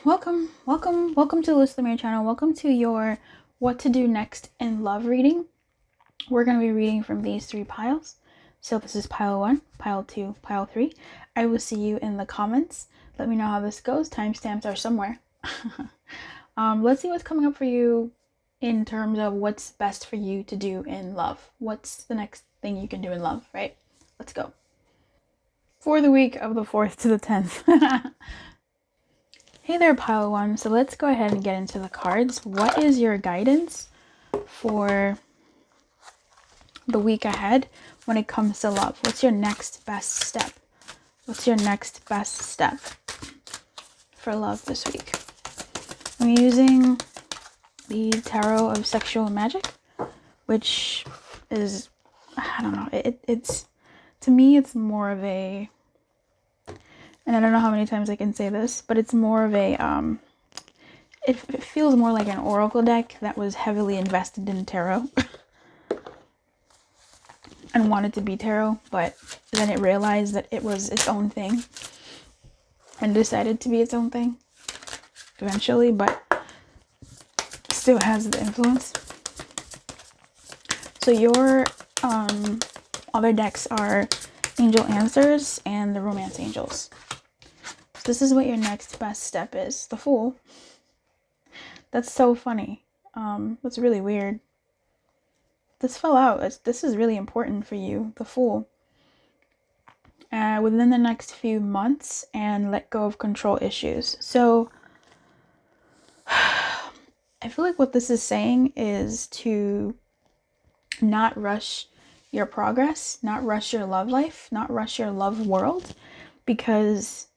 welcome to the List of Mirror channel. Welcome to your what to do next in love reading. We're going to be reading from these three piles. So this is pile 1, pile 2, pile 3. I will see you in the comments. Let me know how this goes. Timestamps are somewhere. Let's see what's coming up for you in terms of what's best for you to do in love. What's the next thing you can do in love, right? Let's go. For the week of the 4th to the 10th. Hey there, pile 1. So let's go ahead and get into the cards. What is your guidance for the week ahead when it comes to love? What's your next best step? What's your next best step for love this week? I'm using the Tarot of Sexual Magic, which is, I don't know, it's to me it's more of a, and I don't know how many times I can say this, but it's more of a it feels more like an oracle deck that was heavily invested in tarot and wanted to be tarot, but then it realized that it was its own thing and decided to be its own thing eventually, but still has the influence. So your other decks are Angel Answers and the Romance Angels. So this is what your next best step is. The Fool. That's so funny. That's really weird. This fell out. This is really important for you. The Fool. Within the next few months and let go of control issues. So I feel like what this is saying is to not rush your progress, not rush your love life, not rush your love world, because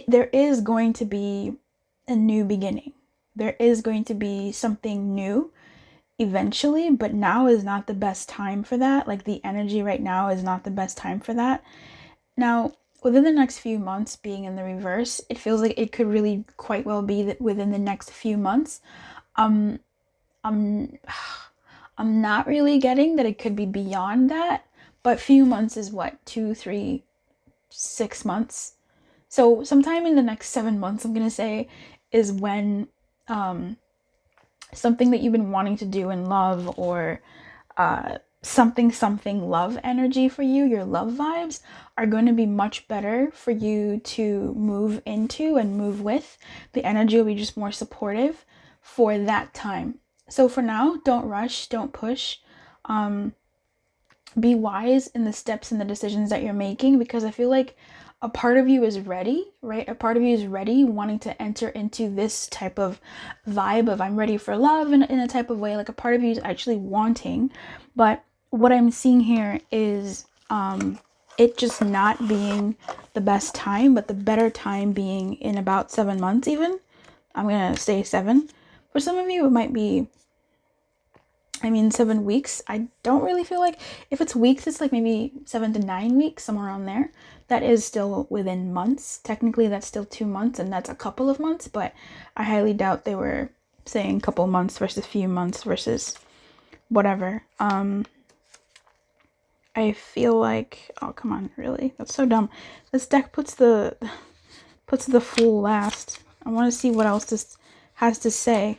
there is going to be a new beginning. There is going to be something new eventually, but now is not the best time for that. Like, the energy right now is not the best time for that. Now, within the next few months being in the reverse, it feels like it could really quite well be that within the next few months. I'm not really getting that it could be beyond that, but few months is what, 2, 3, 6 months. So sometime in the next 7 months, I'm gonna say, is when something that you've been wanting to do in love, or something love energy for you, your love vibes, are going to be much better for you to move into and move with. The energy will be just more supportive for that time. So for now, don't rush, don't push. Be wise in the steps and the decisions that you're making, because I feel like a part of you is ready, right? A part of you is ready, wanting to enter into this type of vibe of I'm ready for love in a type of way. Like, a part of you is actually wanting, but what I'm seeing here is it just not being the best time, but the better time being in about 7 months even. I'm gonna say 7. For some of you, it might be, 7 weeks. I don't really feel like, if it's weeks, it's like maybe 7 to 9 weeks, somewhere around there. That is still within months. Technically, that's still 2 months, and that's a couple of months, but I highly doubt they were saying couple months versus few months versus whatever. I feel like, oh, come on, really? That's so dumb. This deck puts the Fool last. I want to see what else this has to say.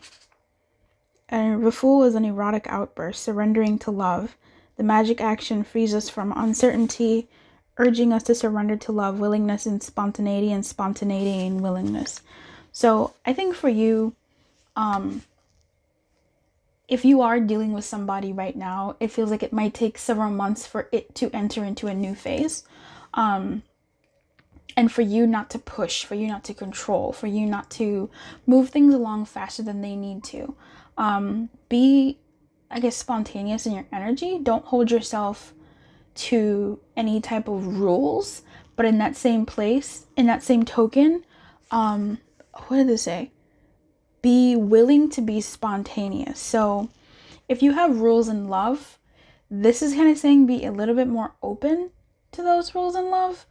And the Fool is an erotic outburst, surrendering to love. The magic action frees us from uncertainty, urging us to surrender to love, willingness and spontaneity and willingness. So I think for you, if you are dealing with somebody right now, it feels like it might take several months for it to enter into a new phase. And for you not to push, for you not to control, for you not to move things along faster than they need to. Be, I guess, spontaneous in your energy. Don't hold yourself to any type of rules, but in that same place, in that same token, what did they say? Be willing to be spontaneous. So if you have rules in love, this is kind of saying be a little bit more open to those rules in love.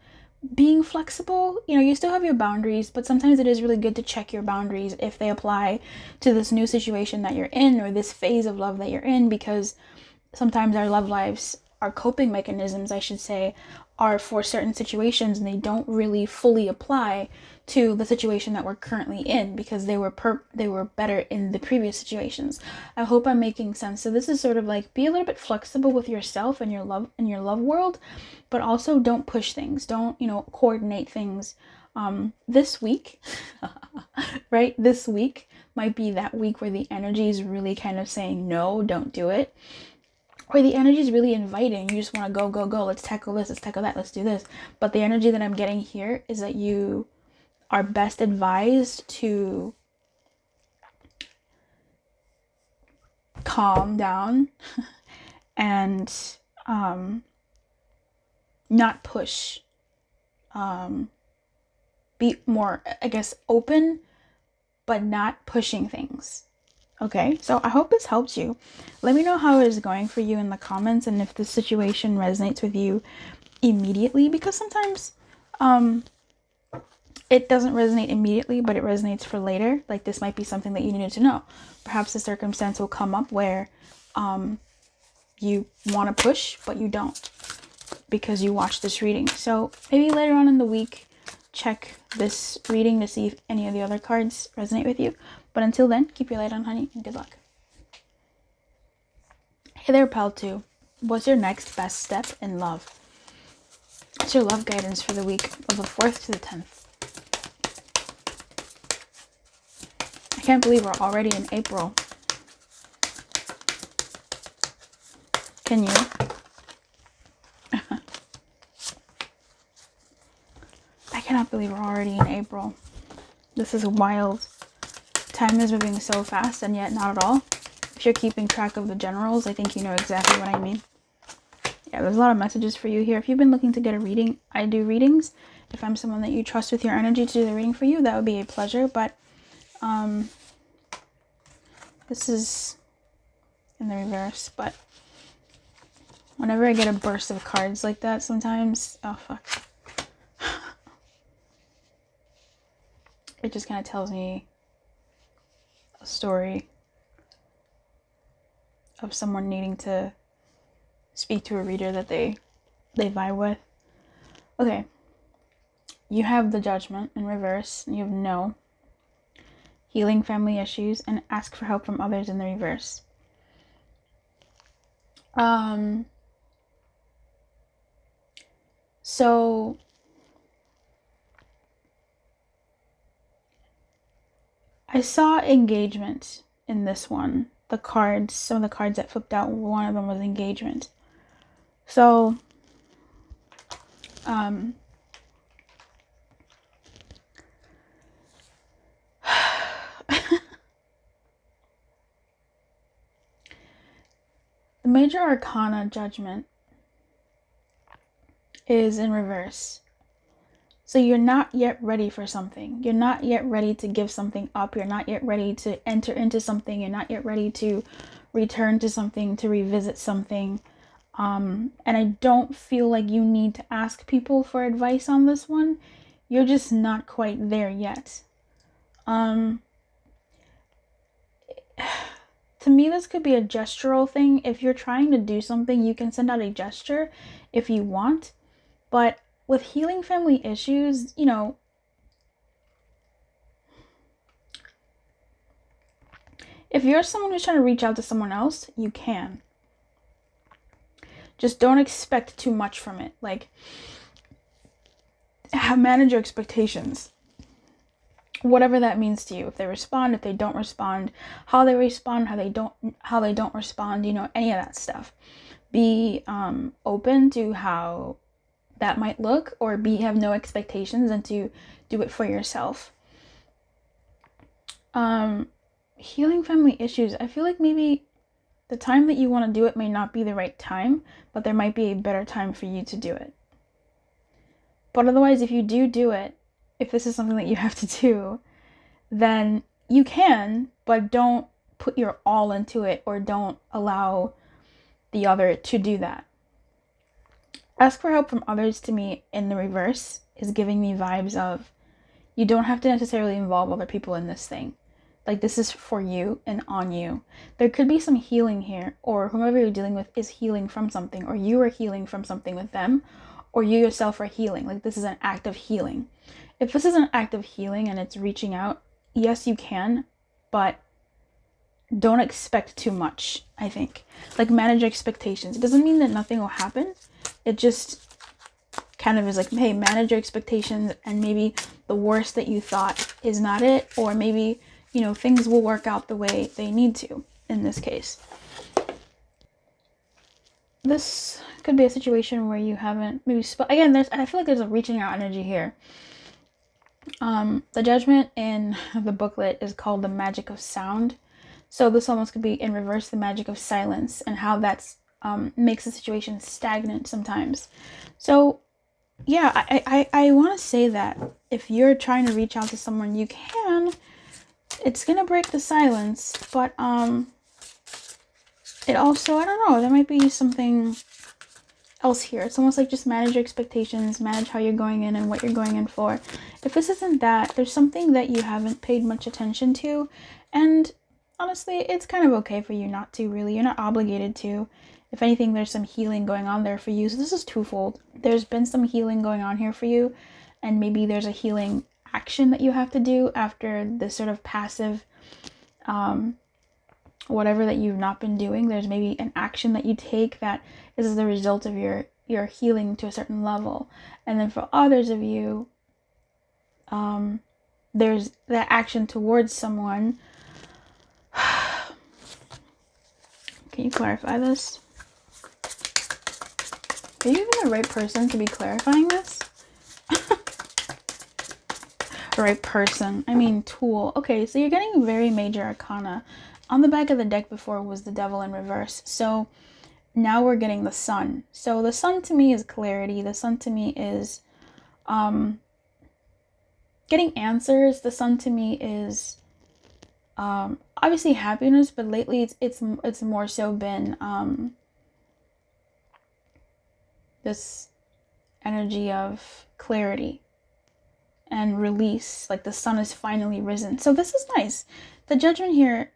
Being flexible, you still have your boundaries, but sometimes it is really good to check your boundaries if they apply to this new situation that you're in, or this phase of love that you're in, because sometimes our love lives our coping mechanisms, I should say, are for certain situations, and they don't really fully apply to the situation that we're currently in because they were better in the previous situations. I hope I'm making sense. So this is sort of like, be a little bit flexible with yourself and your love world, but also don't push things. Don't, coordinate things. This week, right? This week might be that week where the energy is really kind of saying, no, don't do it. Or the energy is really inviting. You just want to go, go, go. Let's tackle this. Let's tackle that. Let's do this. But the energy that I'm getting here is that you are best advised to calm down and not push. Be more, I guess, open, but not pushing things. Okay, so I hope this helps you. Let me know how it is going for you in the comments, and if the situation resonates with you immediately, because sometimes it doesn't resonate immediately, but it resonates for later. Like, this might be something that you needed to know. Perhaps a circumstance will come up where you want to push, but you don't because you watched this reading. So maybe later on in the week, check this reading to see if any of the other cards resonate with you. But until then, keep your light on, honey, and good luck. Hey there, pal 2. What's your next best step in love? What's your love guidance for the week of the 4th to the 10th? I can't believe we're already in April. Can you? I cannot believe we're already in April. This is wild. Time is moving so fast, and yet not at all. If you're keeping track of the generals, I think you know exactly what I mean. Yeah, there's a lot of messages for you here. If you've been looking to get a reading, I do readings. If I'm someone that you trust with your energy to do the reading for you, that would be a pleasure. But this is in the reverse. But whenever I get a burst of cards like that, sometimes, oh fuck, it just kind of tells me a story of someone needing to speak to a reader that they vibe with. Okay, you have the Judgment in reverse, and you have No, healing family issues, and ask for help from others in the reverse. So I saw engagement in this one. The cards, some of the cards that flipped out, one of them was engagement. So the major arcana Judgment is in reverse. So you're not yet ready for something. You're not yet ready to give something up. You're not yet ready to enter into something. You're not yet ready to return to something, to revisit something. And I don't feel like you need to ask people for advice on this one. You're just not quite there yet. To me, this could be a gestural thing. If you're trying to do something, you can send out a gesture if you want. But with healing family issues, if you're someone who's trying to reach out to someone else, you can. Just don't expect too much from it. Like, manage your expectations. Whatever that means to you. If they respond, if they don't respond, how they respond, how they don't respond, any of that stuff. Be open to how that might look, or have no expectations and to do it for yourself. Healing family issues. I feel like maybe the time that you want to do it may not be the right time, but there might be a better time for you to do it. But otherwise, if you do it, if this is something that you have to do, then you can, but don't put your all into it, or don't allow the other to do that. Ask for help from others, to me, in the reverse, is giving me vibes of, you don't have to necessarily involve other people in this thing. Like, this is for you and on you. There could be some healing here, or whomever you're dealing with is healing from something, or you are healing from something with them, or you yourself are healing. Like, this is an act of healing. If this is an act of healing and it's reaching out, yes, you can, but don't expect too much, I think. Like, manage expectations. It doesn't mean that nothing will happen. It just kind of is like, hey, manage your expectations, and maybe the worst that you thought is not it, or maybe, you know, things will work out the way they need to in this case. This could be a situation where you haven't maybe again, I feel like there's a reaching out energy here. The judgment in the booklet is called the magic of sound. So this almost could be in reverse, the magic of silence, and how that's makes the situation stagnant sometimes. So yeah, I want to say that if you're trying to reach out to someone, you can. It's gonna break the silence, but it also, I don't know, there might be something else here. It's almost like just manage your expectations, manage how you're going in and what you're going in for. If this isn't that, there's something that you haven't paid much attention to, and honestly, it's kind of okay for you not to, really. You're not obligated to. If anything, there's some healing going on there for you. So this is twofold. There's been some healing going on here for you, and maybe there's a healing action that you have to do after this sort of passive whatever that you've not been doing. There's maybe an action that you take that is the result of your healing to a certain level. And then for others of you, there's that action towards someone. Can you clarify this? Are you even the right person to be clarifying this? Right person. I mean, tool. Okay, so you're getting very major arcana. On the back of the deck before was the devil in reverse. So now we're getting the sun. So the sun to me is clarity. The sun to me is getting answers. The sun to me is obviously happiness, but lately it's more so been this energy of clarity and release. Like, the sun is finally risen. So this is nice. The judgment here,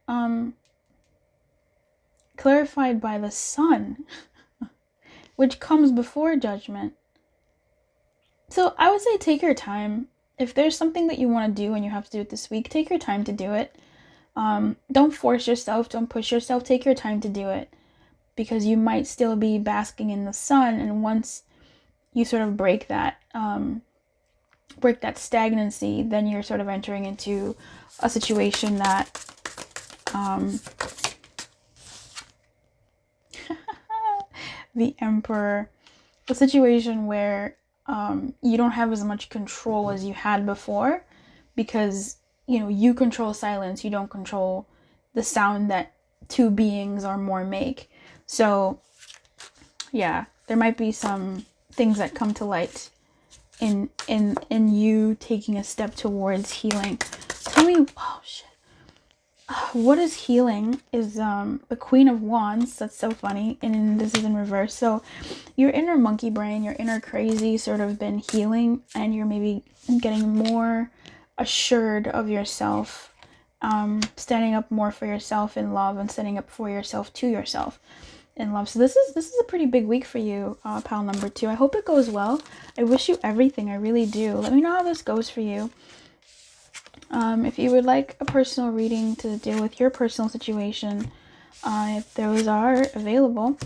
clarified by the sun, which comes before judgment. So I would say take your time. If there's something that you want to do and you have to do it this week, take your time to do it. Don't force yourself. Don't push yourself. Take your time to do it, because you might still be basking in the sun. And once you sort of break that stagnancy, then you're sort of entering into a situation that the Emperor, a situation where you don't have as much control as you had before, because, you know, you control silence, you don't control the sound that two beings or more make. So yeah, there might be some things that come to light in you taking a step towards healing. Tell me, oh shit, what is healing is the Queen of Wands. That's so funny, and this is in reverse. So your inner monkey brain, your inner crazy sort of been healing, and you're maybe getting more assured of yourself, standing up more for yourself in love, and standing up for yourself to yourself in love. So this is a pretty big week for you, pal number 2. I hope it goes well. I wish you everything. I really do. Let me know how this goes for you. If you would like a personal reading to deal with your personal situation, those are available.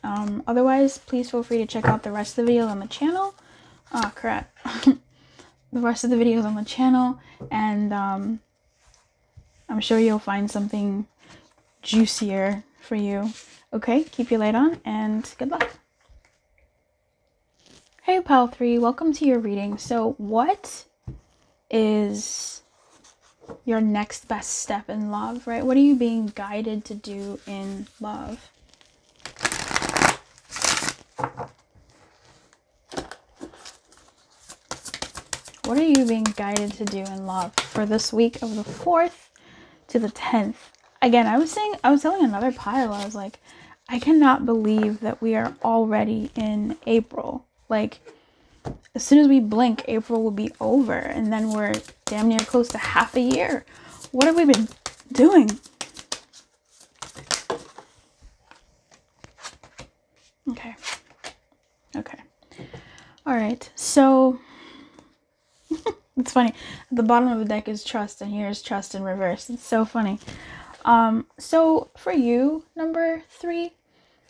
Otherwise, please feel free to check out the rest of the videos on the channel. Oh, crap. The rest of the videos on the channel, and I'm sure you'll find something juicier for you. Okay, keep your light on, and good luck. Hey, pal 3, welcome to your reading. So what is your next best step in love, right? What are you being guided to do in love? What are you being guided to do in love for this week of the 4th to the 10th? Again, I was telling another pile, I was like, I cannot believe that we are already in April. Like, as soon as we blink, April will be over, and then we're damn near close to half a year. What have we been doing? Okay. Okay. All right. So it's funny. At the bottom of the deck is trust, and here's trust in reverse. It's so funny. So for you, number 3,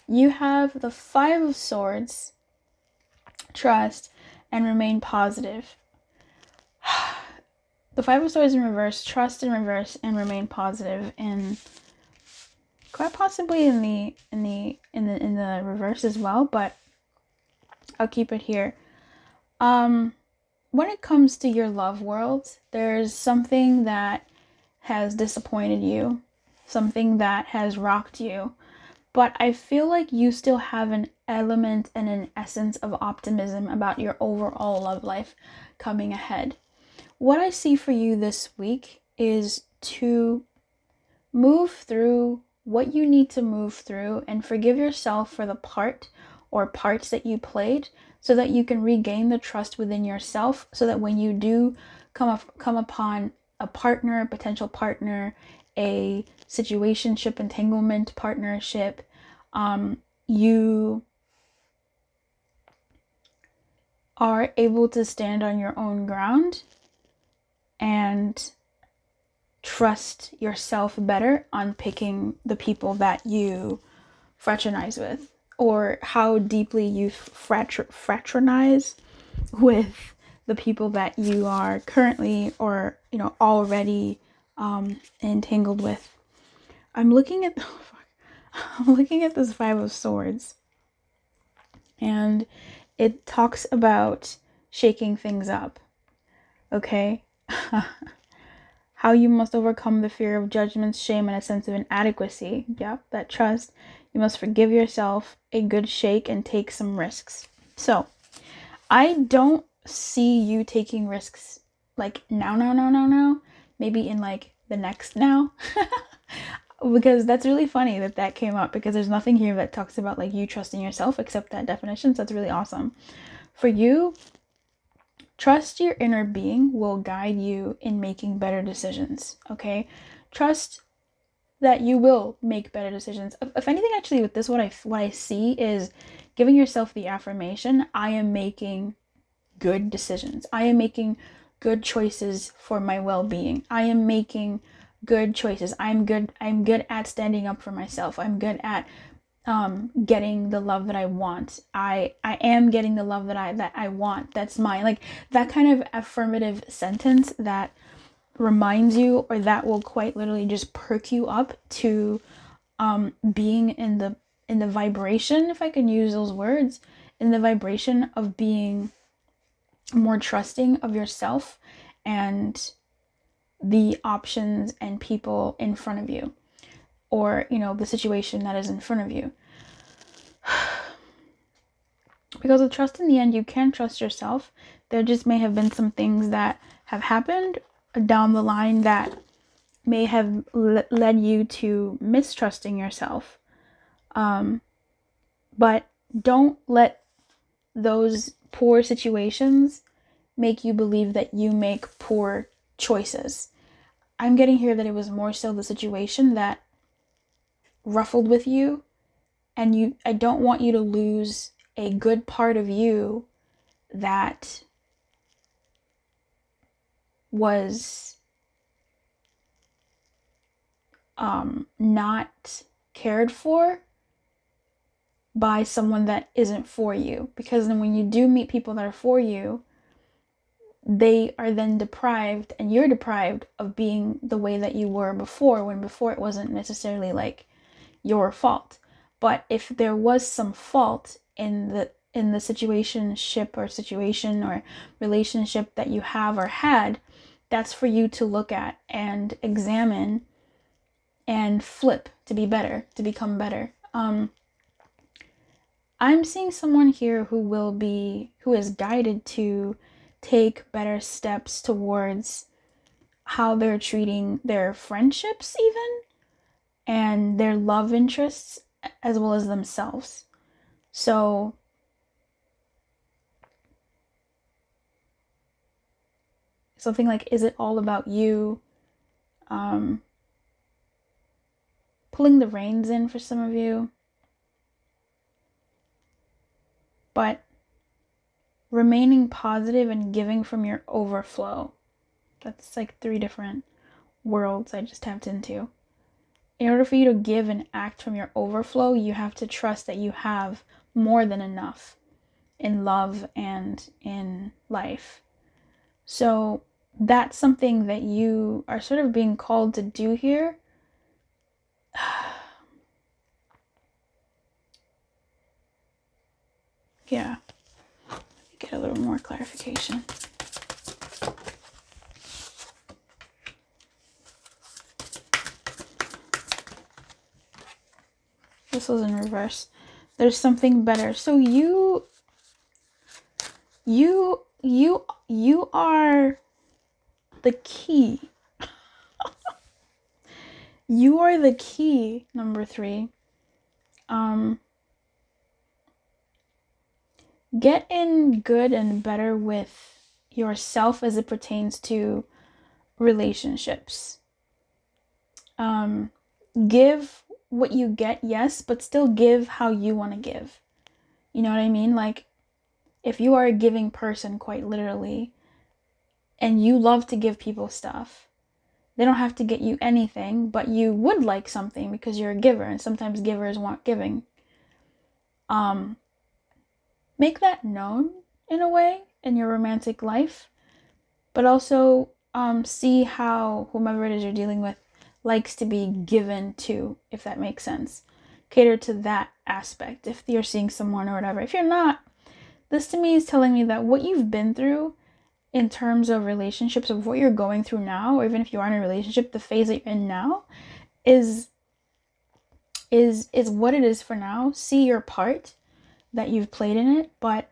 you have the 5 of Swords, trust, and remain positive. The 5 of Swords in reverse, trust in reverse, and remain positive, and quite possibly in the reverse as well, but I'll keep it here. When it comes to your love world, there's something that has disappointed you, something that has rocked you, but I feel like you still have an element and an essence of optimism about your overall love life coming ahead. What I see for you this week is to move through what you need to move through and forgive yourself for the part or parts that you played, so that you can regain the trust within yourself, so that when you do come upon a partner, a potential partner, a situationship, entanglement, partnership, you are able to stand on your own ground and trust yourself better on picking the people that you fraternize with, or how deeply you fraternize with the people that you are currently or already entangled with. I'm looking at I'm looking at this 5 of Swords, and it talks about shaking things up. Okay. How you must overcome the fear of judgment, shame, and a sense of inadequacy. Yep, that trust. You must forgive yourself, a good shake, and take some risks. So, I don't see you taking risks like now. Maybe in like the next now. Because that's really funny that came up, because there's nothing here that talks about like you trusting yourself except that definition. So that's really awesome. For you, trust your inner being will guide you in making better decisions, okay? Trust that you will make better decisions. If anything, actually, with this, what I see is giving yourself the affirmation, I am making good decisions. I am making good choices for my well-being. I am making good choices. I'm good at standing up for myself. I'm good at getting the love that I want. I am getting the love that I want. That's mine. Like that kind of affirmative sentence that reminds you, or that will quite literally just perk you up to being in the vibration, if I can use those words, in the vibration of being more trusting of yourself and the options and people in front of you, or the situation that is in front of you. Because with trust, in the end, you can trust yourself. There just may have been some things that have happened down the line that may have led you to mistrusting yourself. But don't let those poor situations make you believe that you make poor choices. I'm getting here that it was more so the situation that ruffled with you, and I don't want you to lose a good part of you that was not cared for by someone that isn't for you. Because then when you do meet people that are for you, they are then deprived, and you're deprived of being the way that you were before, when before it wasn't necessarily like your fault. But if there was some fault in the situationship or situation or relationship that you have or had, that's for you to look at and examine and flip to be better, to become better. I'm seeing someone here who is guided to take better steps towards how they're treating their friendships even, and their love interests, as well as themselves. So something like, is it all about you? Pulling the reins in for some of you. But remaining positive and giving from your overflow. That's like 3 different worlds I just tapped into. In order for you to give and act from your overflow, you have to trust that you have more than enough in love and in life. So that's something that you are sort of being called to do here. Yeah. Get a little more clarification. This was in reverse. There's something better. So you are the key. You are the key, number 3. Get in good and better with yourself as it pertains to relationships. Give what you get, yes, but still give how you want to give. You know what I mean? Like, if you are a giving person, quite literally, and you love to give people stuff, they don't have to get you anything, but you would like something because you're a giver, and sometimes givers want giving. Make that known in a way in your romantic life, but also see how whomever it is you're dealing with likes to be given to, if that makes sense. Cater to that aspect if you're seeing someone or whatever. If you're not, this to me is telling me that what you've been through in terms of relationships, of what you're going through now, or even if you are in a relationship, the phase that you're in now is what it is for now. See your part that you've played in it, but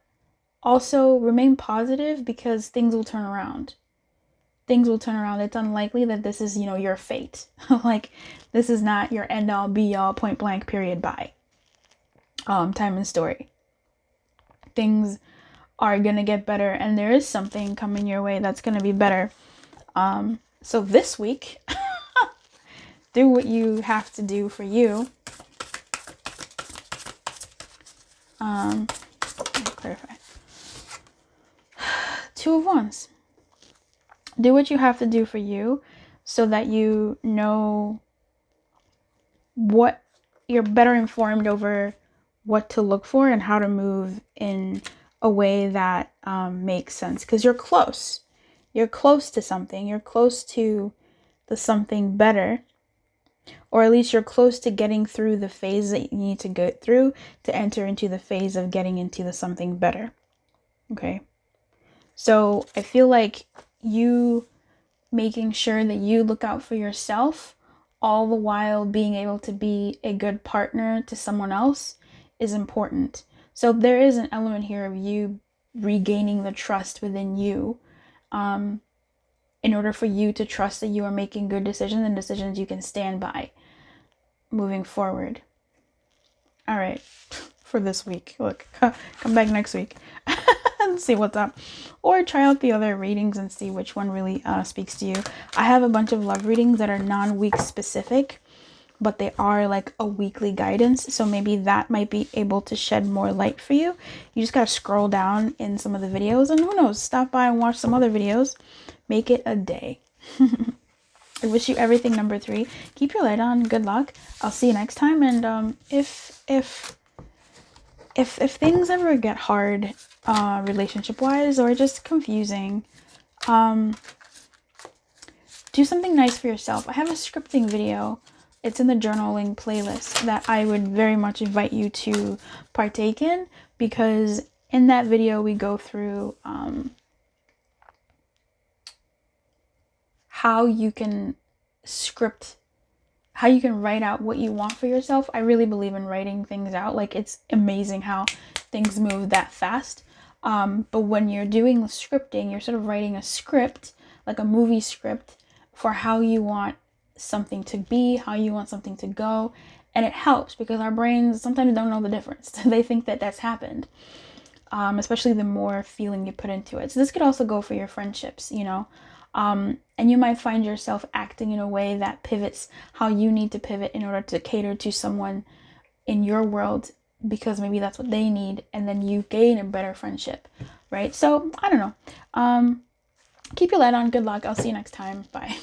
also remain positive because things will turn around. Things will turn around. It's unlikely that this is, your fate. Like, this is not your end all be all, point blank, period, bye. Time and story. Things are gonna get better, and there is something coming your way that's gonna be better. So this week, do what you have to do for you. Clarify. 2 of Wands. Do what you have to do for you so that you know what you're better informed over what to look for and how to move in a way that makes sense, because you're close. You're close to something. You're close to the something better, or at least you're close to getting through the phase that you need to go through to enter into the phase of getting into the something better. Okay. So I feel like you making sure that you look out for yourself, all the while being able to be a good partner to someone else, is important. So there is an element here of you regaining the trust within you, in order for you to trust that you are making good decisions and decisions you can stand by moving forward. All right, for this week. Look, come back next week and see what's up, or try out the other readings and see which one really speaks to you. I have a bunch of love readings that are non-week specific, but they are like a weekly guidance, so maybe that might be able to shed more light for you. You just gotta scroll down in some of the videos, and who knows, stop by and watch some other videos. Make it a day. I wish you everything, number 3. Keep your light on. Good luck. I'll see you next time. And if things ever get hard, relationship wise, or just confusing, do something nice for yourself. I have a scripting video. It's in the journaling playlist that I would very much invite you to partake in, because in that video we go through how you can script, how you can write out what you want for yourself. I really believe in writing things out. Like, it's amazing how things move that fast. But when you're doing scripting, you're sort of writing a script, like a movie script, for how you want something to be, how you want something to go. And it helps because our brains sometimes don't know the difference. They think that that's happened, especially the more feeling you put into it. So this could also go for your friendships, And you might find yourself acting in a way that pivots how you need to pivot in order to cater to someone in your world, because maybe that's what they need, and then you gain a better friendship, right? So I don't know. Keep your light on. Good luck. I'll see you next time. Bye.